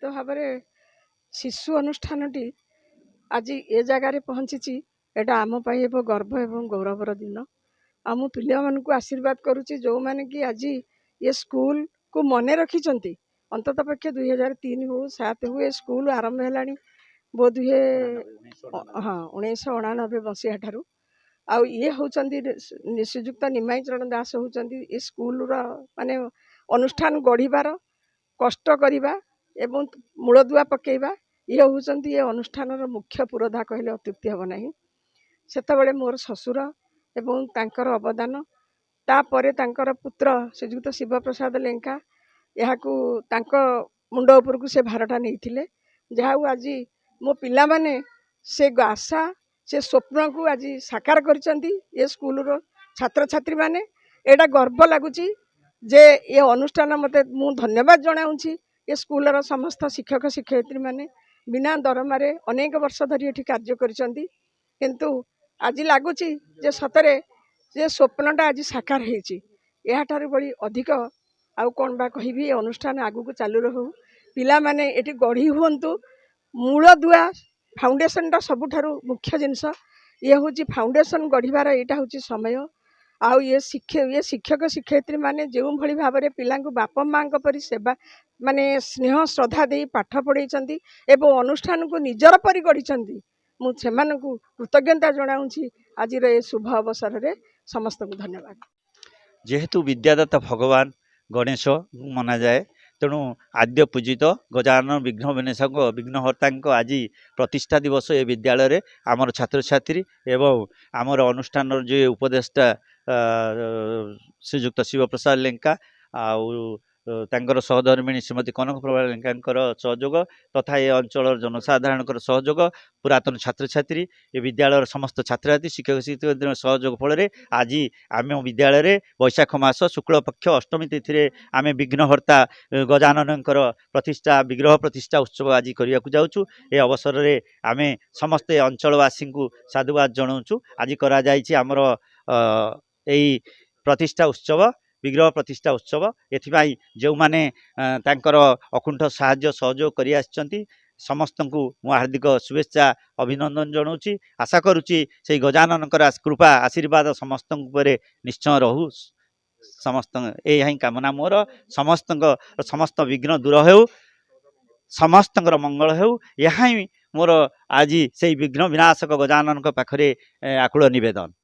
निश्चित भाव में शिशु अनुष्ठानटी आज ए जगार पहुँची एटा आम पाई गर्व एवं गौरवर दिन आम पिला मानू आशीर्वाद करुच्ची जो मैंने कि आज ये स्कूल को मन रखिंट अंतत पक्षे 2003 हो 7 हो ये स्कूल आरंभ है बोध हुए हाँ 1999 मसीहा ठारू आउ ये होचंदी श्रीजुक्त निमाई चरण दास होचंदी ये स्कूल माने अनुष्ठान गढ़िबार कष्ट करिबा एवं मूलदुआ पकेइबा ये होचंदी ये अनुष्ठान मुख्य पुरोधा कहले अत्युक्ति हेब नाही। सेतबेले मोर ससुर एवं तांकर अवदान तापरे तांकर पुत्र श्रीजुक्त शिव प्रसाद लेंका याकू तांक मुंड उपरकू से भारटा नहीं जहाँ आज मो पिला माने से आशा से स्वप्न को आज साकार करिसेंती ये स्कूल रो छात्र छात्री माने एटा गर्व लगुच जे ये अनुष्ठान मते मु धन्यवाद जनाऊँगी ये स्कूल रो समस्त शिक्षक शिक्षयित्री माने बिना दरमारे अनेक वर्ष धरी एठी कार्य करिसेंती किंतु आज लगुच जे सतरे जे स्वप्नटा आज साकार होइछि याठार बड़ी अधिक आउ कौन बा कहिबी अनुष्ठान आगु को चालू रहू पिला माने एठी गढ़ी हुंतु मूल दुआ फाउंडेशन टा सबुठारु मुख्य जिनस ये हूँ फाउंडेशन गढ़िबार यहाँ हूँ समय आउ ये शिक्षक शिक्षयित्री माने जो भली भाव में पिला बापा माँ परी सेवा माने स्नेह श्रद्धा दे पाठ पढ़ाई एवं अनुष्ठान को निजर परी गढ़ी मुझे कृतज्ञता जनाऊँगी आज ये शुभ अवसर में समस्त को धन्यवाद। जेहेतु विद्यादाता भगवान गणेश मना जाए तेणु आद्य पूजित गजानन विघ्न विनाशक विघ्नहर्ता आज प्रतिष्ठा दिवस ए विद्यालय आमर छात्र छात्री एवं आमर अनुष्ठान जो उपदेष्टा श्रीजुक्त शिव प्रसाद लेंका आउर सहधर्मिणी श्रीमती कनक प्रभा लेंका सहयोग तथा ये अंचल जनसाधारण सहयोग पुरातन छात्र छात्री ए विद्यालय समस्त छात्र छात्री शिक्षक शिक्षक सहयोग फल आज आम विद्यालय वैशाख मास शुक्ल पक्ष अष्टमी तिथि आम विघ्नहर्ता गजानन प्रतिष्ठा विग्रह प्रतिष्ठा उत्सव आज करने को जाऊँ। ए अवसर में आम समस्ते अंचलवासी को साधुवाद जनाऊँ। आज करा आमर यही प्रतिष्ठा उत्सव विग्रह प्रतिष्ठा उत्सव एथिपाई जो माने तांकर अकुंठ साहाय्य सहयोग करि आछंती समस्त को मु हार्दिक शुभेच्छा अभिनंदन जनाऊँ। आशा करुच्ची से गजानन कृपा आशीर्वाद समस्त निश्चय रहू समस्त यही कामना मोर समस्त विघ्न दूर हो समस्त मंगल हो यहाँ मोर आज से विघ्न विनाशक गजानन पाखरे आकुल निवेदन।